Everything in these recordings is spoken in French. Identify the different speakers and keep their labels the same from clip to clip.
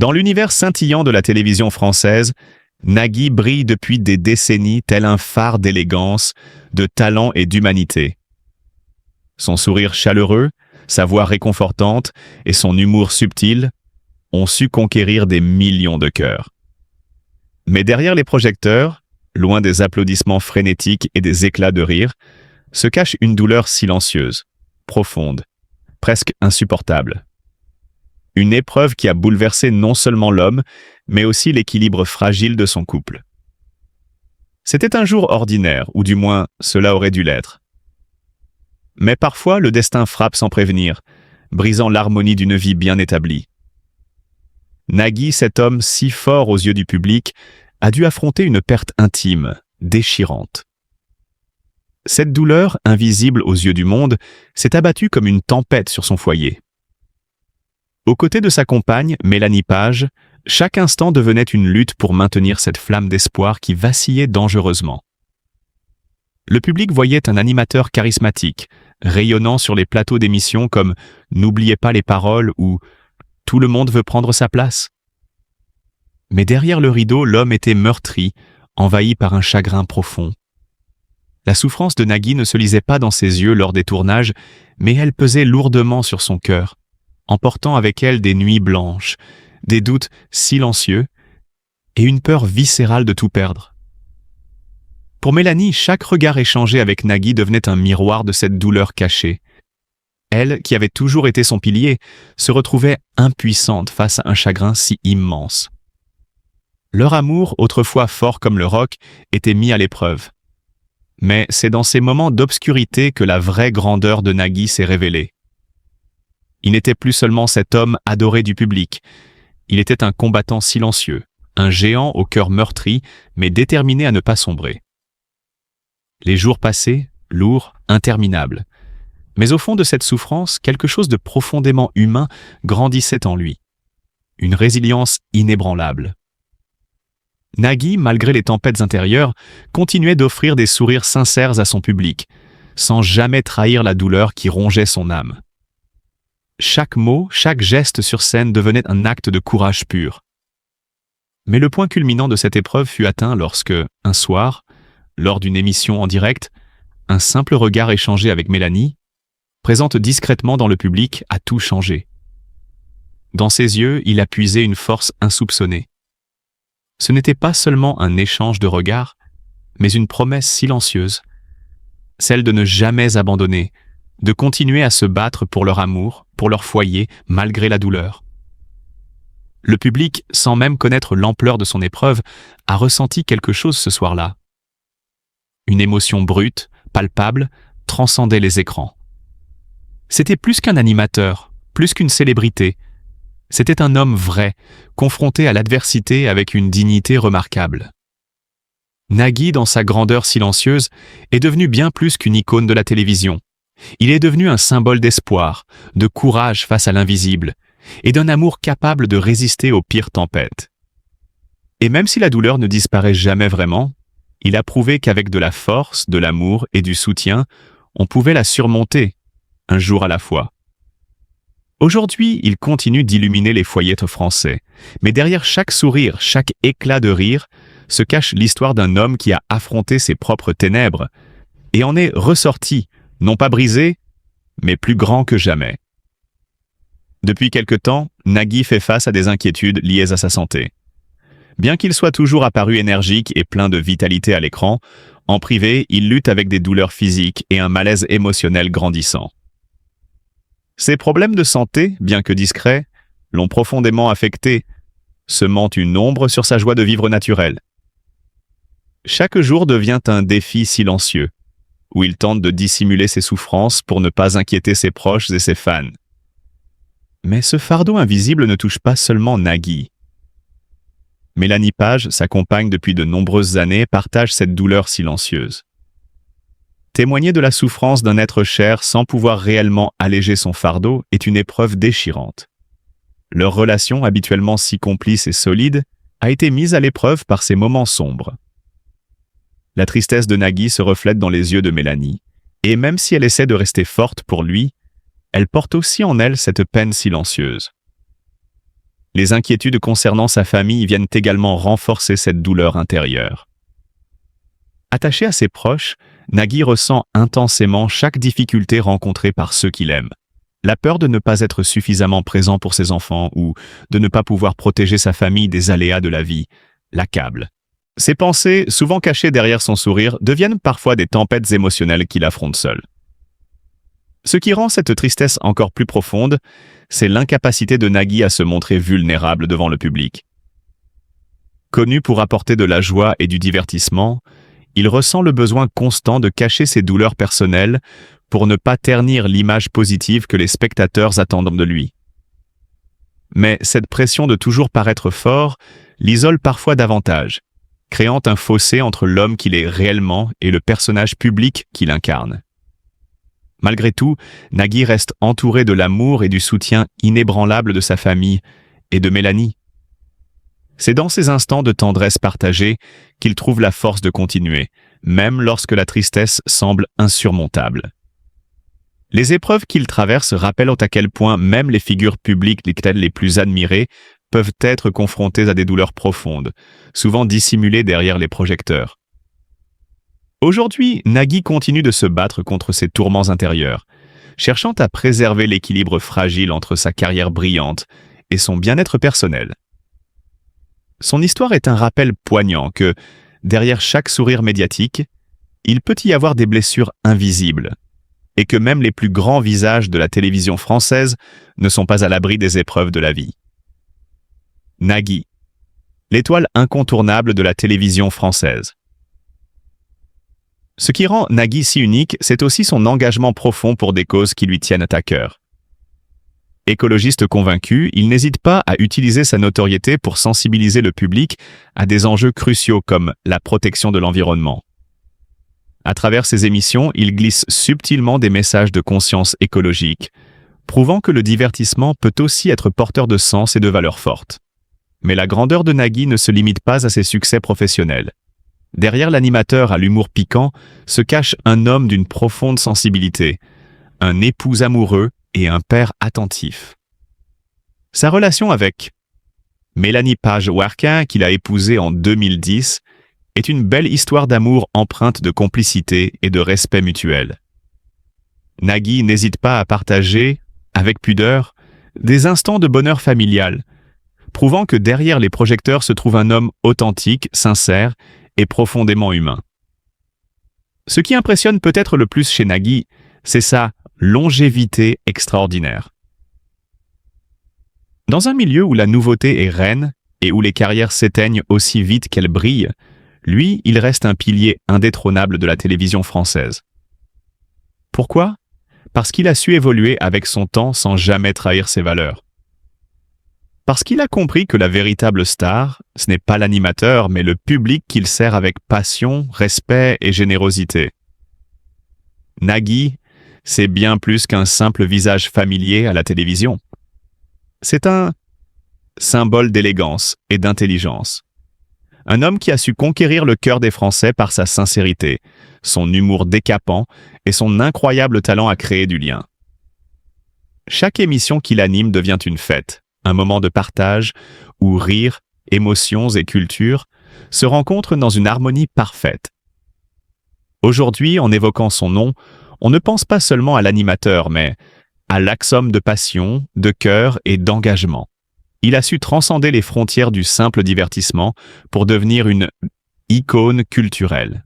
Speaker 1: Dans l'univers scintillant de la télévision française, Nagui brille depuis des décennies tel un phare d'élégance, de talent et d'humanité. Son sourire chaleureux, sa voix réconfortante et son humour subtil ont su conquérir des millions de cœurs. Mais derrière les projecteurs, loin des applaudissements frénétiques et des éclats de rire, se cache une douleur silencieuse, profonde, presque insupportable. Une épreuve qui a bouleversé non seulement l'homme, mais aussi l'équilibre fragile de son couple. C'était un jour ordinaire, ou du moins cela aurait dû l'être. Mais parfois le destin frappe sans prévenir, brisant l'harmonie d'une vie bien établie. Nagui, cet homme si fort aux yeux du public, a dû affronter une perte intime, déchirante. Cette douleur, invisible aux yeux du monde, s'est abattue comme une tempête sur son foyer. Aux côtés de sa compagne, Mélanie Page, chaque instant devenait une lutte pour maintenir cette flamme d'espoir qui vacillait dangereusement. Le public voyait un animateur charismatique, rayonnant sur les plateaux d'émissions comme « N'oubliez pas les paroles » ou « Tout le monde veut prendre sa place ». Mais derrière le rideau, l'homme était meurtri, envahi par un chagrin profond. La souffrance de Nagui ne se lisait pas dans ses yeux lors des tournages, mais elle pesait lourdement sur son cœur, emportant avec elle des nuits blanches, des doutes silencieux et une peur viscérale de tout perdre. Pour Mélanie, chaque regard échangé avec Nagui devenait un miroir de cette douleur cachée. Elle, qui avait toujours été son pilier, se retrouvait impuissante face à un chagrin si immense. Leur amour, autrefois fort comme le roc, était mis à l'épreuve. Mais c'est dans ces moments d'obscurité que la vraie grandeur de Nagui s'est révélée. Il n'était plus seulement cet homme adoré du public. Il était un combattant silencieux, un géant au cœur meurtri, mais déterminé à ne pas sombrer. Les jours passaient, lourds, interminables. Mais au fond de cette souffrance, quelque chose de profondément humain grandissait en lui. Une résilience inébranlable. Nagui, malgré les tempêtes intérieures, continuait d'offrir des sourires sincères à son public, sans jamais trahir la douleur qui rongeait son âme. Chaque mot, chaque geste sur scène devenait un acte de courage pur. Mais le point culminant de cette épreuve fut atteint lorsque, un soir, lors d'une émission en direct, un simple regard échangé avec Mélanie, présente discrètement dans le public, a tout changé. Dans ses yeux, il a puisé une force insoupçonnée. Ce n'était pas seulement un échange de regards, mais une promesse silencieuse, celle de ne jamais abandonner, de continuer à se battre pour leur amour, pour leur foyer, malgré la douleur. Le public, sans même connaître l'ampleur de son épreuve, a ressenti quelque chose ce soir-là. Une émotion brute, palpable, transcendait les écrans. C'était plus qu'un animateur, plus qu'une célébrité. C'était un homme vrai, confronté à l'adversité avec une dignité remarquable. Nagui, dans sa grandeur silencieuse, est devenu bien plus qu'une icône de la télévision. Il est devenu un symbole d'espoir, de courage face à l'invisible, et d'un amour capable de résister aux pires tempêtes. Et même si la douleur ne disparaît jamais vraiment, il a prouvé qu'avec de la force, de l'amour et du soutien, on pouvait la surmonter, un jour à la fois. Aujourd'hui, il continue d'illuminer les foyers français, mais derrière chaque sourire, chaque éclat de rire, se cache l'histoire d'un homme qui a affronté ses propres ténèbres et en est ressorti, non pas brisé, mais plus grand que jamais. Depuis quelque temps, Nagui fait face à des inquiétudes liées à sa santé. Bien qu'il soit toujours apparu énergique et plein de vitalité à l'écran, en privé, il lutte avec des douleurs physiques et un malaise émotionnel grandissant. Ses problèmes de santé, bien que discrets, l'ont profondément affecté, semant une ombre sur sa joie de vivre naturelle. Chaque jour devient un défi silencieux, où il tente de dissimuler ses souffrances pour ne pas inquiéter ses proches et ses fans. Mais ce fardeau invisible ne touche pas seulement Nagui. Mélanie Page, sa compagne depuis de nombreuses années, partage cette douleur silencieuse. Témoigner de la souffrance d'un être cher sans pouvoir réellement alléger son fardeau est une épreuve déchirante. Leur relation, habituellement si complice et solide, a été mise à l'épreuve par ces moments sombres. La tristesse de Nagui se reflète dans les yeux de Mélanie, et même si elle essaie de rester forte pour lui, elle porte aussi en elle cette peine silencieuse. Les inquiétudes concernant sa famille viennent également renforcer cette douleur intérieure. Attaché à ses proches, Nagui ressent intensément chaque difficulté rencontrée par ceux qu'il aime. La peur de ne pas être suffisamment présent pour ses enfants ou de ne pas pouvoir protéger sa famille des aléas de la vie l'accable. Ses pensées, souvent cachées derrière son sourire, deviennent parfois des tempêtes émotionnelles qu'il affronte seul. Ce qui rend cette tristesse encore plus profonde, c'est l'incapacité de Nagui à se montrer vulnérable devant le public. Connu pour apporter de la joie et du divertissement, il ressent le besoin constant de cacher ses douleurs personnelles pour ne pas ternir l'image positive que les spectateurs attendent de lui. Mais cette pression de toujours paraître fort l'isole parfois davantage, créant un fossé entre l'homme qu'il est réellement et le personnage public qu'il incarne. Malgré tout, Nagui reste entouré de l'amour et du soutien inébranlable de sa famille et de Mélanie. C'est dans ces instants de tendresse partagée qu'il trouve la force de continuer, même lorsque la tristesse semble insurmontable. Les épreuves qu'il traverse rappellent à quel point même les figures publiques les plus admirées peuvent être confrontées à des douleurs profondes, souvent dissimulées derrière les projecteurs. Aujourd'hui, Nagui continue de se battre contre ses tourments intérieurs, cherchant à préserver l'équilibre fragile entre sa carrière brillante et son bien-être personnel. Son histoire est un rappel poignant que, derrière chaque sourire médiatique, il peut y avoir des blessures invisibles, et que même les plus grands visages de la télévision française ne sont pas à l'abri des épreuves de la vie. Nagui, l'étoile incontournable de la télévision française. Ce qui rend Nagui si unique, c'est aussi son engagement profond pour des causes qui lui tiennent à cœur. Écologiste convaincu, il n'hésite pas à utiliser sa notoriété pour sensibiliser le public à des enjeux cruciaux comme la protection de l'environnement. À travers ses émissions, il glisse subtilement des messages de conscience écologique, prouvant que le divertissement peut aussi être porteur de sens et de valeurs fortes. Mais la grandeur de Nagui ne se limite pas à ses succès professionnels. Derrière l'animateur à l'humour piquant se cache un homme d'une profonde sensibilité, un époux amoureux et un père attentif. Sa relation avec Mélanie Page-Warquin, qu'il a épousée en 2010, est une belle histoire d'amour empreinte de complicité et de respect mutuel. Nagui n'hésite pas à partager, avec pudeur, des instants de bonheur familial, prouvant que derrière les projecteurs se trouve un homme authentique, sincère et profondément humain. Ce qui impressionne peut-être le plus chez Nagui, c'est sa longévité extraordinaire. Dans un milieu où la nouveauté est reine et où les carrières s'éteignent aussi vite qu'elles brillent, lui, il reste un pilier indétrônable de la télévision française. Pourquoi ? Parce qu'il a su évoluer avec son temps sans jamais trahir ses valeurs. Parce qu'il a compris que la véritable star, ce n'est pas l'animateur, mais le public qu'il sert avec passion, respect et générosité. Nagui, c'est bien plus qu'un simple visage familier à la télévision. C'est un symbole d'élégance et d'intelligence. Un homme qui a su conquérir le cœur des Français par sa sincérité, son humour décapant et son incroyable talent à créer du lien. Chaque émission qu'il anime devient une fête, un moment de partage où rire, émotions et culture se rencontrent dans une harmonie parfaite. Aujourd'hui, en évoquant son nom, on ne pense pas seulement à l'animateur, mais à l'axome de passion, de cœur et d'engagement. Il a su transcender les frontières du simple divertissement pour devenir une icône culturelle.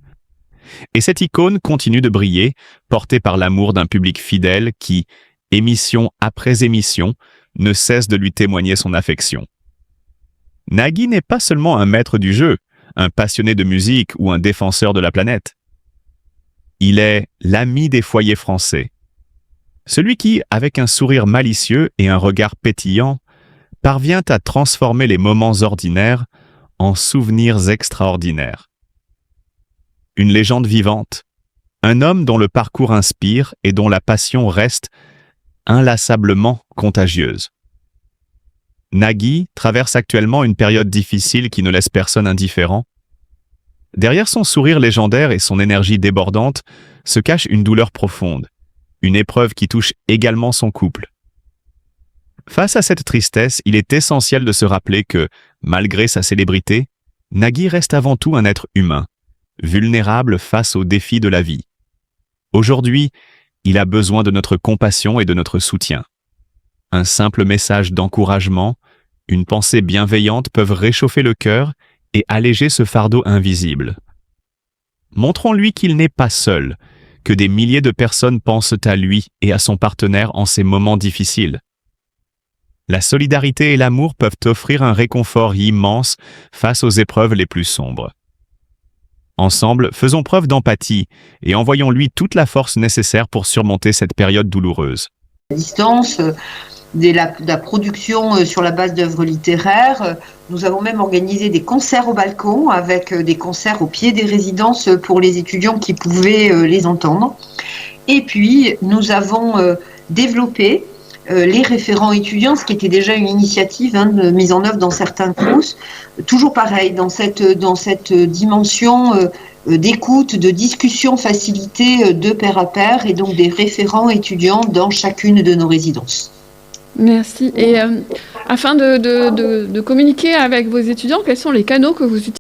Speaker 1: Et cette icône continue de briller, portée par l'amour d'un public fidèle qui, émission après émission, ne cesse de lui témoigner son affection. Nagui n'est pas seulement un maître du jeu, un passionné de musique ou un défenseur de la planète. Il est l'ami des foyers français. Celui qui, avec un sourire malicieux et un regard pétillant, parvient à transformer les moments ordinaires en souvenirs extraordinaires. Une légende vivante, un homme dont le parcours inspire et dont la passion reste inlassablement contagieuse. Nagui traverse actuellement une période difficile qui ne laisse personne indifférent. Derrière son sourire légendaire et son énergie débordante se cache une douleur profonde, une épreuve qui touche également son couple. Face à cette tristesse, il est essentiel de se rappeler que, malgré sa célébrité, Nagui reste avant tout un être humain, vulnérable face aux défis de la vie. Aujourd'hui, il a besoin de notre compassion et de notre soutien. Un simple message d'encouragement, une pensée bienveillante peuvent réchauffer le cœur et alléger ce fardeau invisible. Montrons-lui qu'il n'est pas seul, que des milliers de personnes pensent à lui et à son partenaire en ces moments difficiles. La solidarité et l'amour peuvent offrir un réconfort immense face aux épreuves les plus sombres. Ensemble, faisons preuve d'empathie et envoyons-lui toute la force nécessaire pour surmonter cette période douloureuse.
Speaker 2: Distance, de la production sur la base d'œuvres littéraires. Nous avons même organisé des concerts au balcon avec des concerts au pied des résidences pour les étudiants qui pouvaient les entendre. Et puis, nous avons développé les référents étudiants, ce qui était déjà une initiative de mise en œuvre dans certains cours. Toujours pareil, dans cette dimension d'écoute, de discussion facilitée de pair à pair, et donc des référents étudiants dans chacune de nos résidences.
Speaker 3: Merci. Et afin de communiquer avec vos étudiants, quels sont les canaux que vous utilisez ?